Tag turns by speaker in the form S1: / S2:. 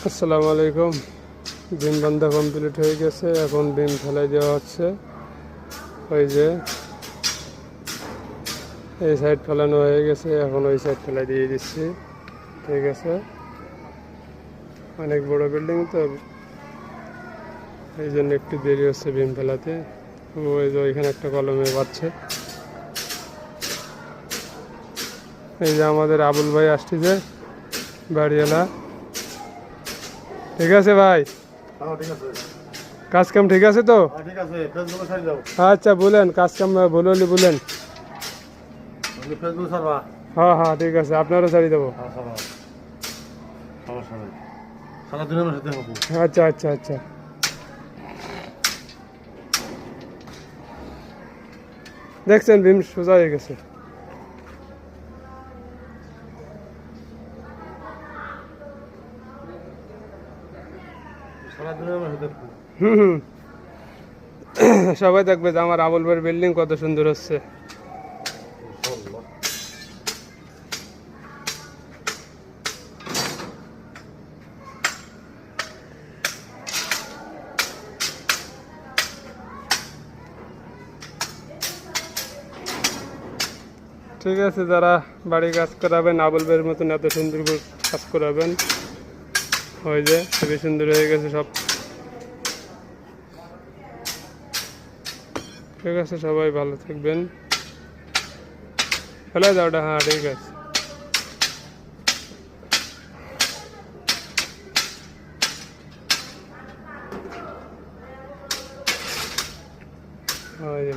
S1: আসসালামু আলাইকুম। বিম বান্ধা কমপ্লিট হয়ে গেছে, এখন বিম ফেলাই দেওয়া হচ্ছে। ওই যে এই সাইড ফেলানো হয়ে গেছে, এখন ওই সাইড ফেলাই দিয়ে দিচ্ছি। ঠিক আছে, অনেক বড় বিল্ডিং তো এই জন্য একটু দেরি হচ্ছে বিম ফেলাতে। ওই যে ওইখানে একটা কলমে পাচ্ছে। এই যে আমাদের আবুল ভাই আসতেছে, বাড়িওয়ালা। ঠিক আছে ভাই, কাজ কাম ঠিক আছে তো? আচ্ছা বলেন, কাজ কাম বলে বলেন। হ্যাঁ হ্যাঁ ঠিক আছে, আপনারও ছাড়ি দেবো। আচ্ছা আচ্ছা আচ্ছা, দেখছেন ভীম সোজা হয়ে গেছে। হুম, সবাই দেখবে যে আমার আবুল ভাইয়ের বিল্ডিং কত সুন্দর হচ্ছে। ঠিক আছে, যারা বাড়ি কাজ করাবেন আবুল ভাইয়ের মতন এত সুন্দর করে কাজ করাবেন। ওই যে খুবই সুন্দর হয়ে গেছে সব। ঠিক আছে, সবাই ভালো থাকবেন। ফেলে দাও ওটা, হ্যাঁ ঠিক আছে। ওই যে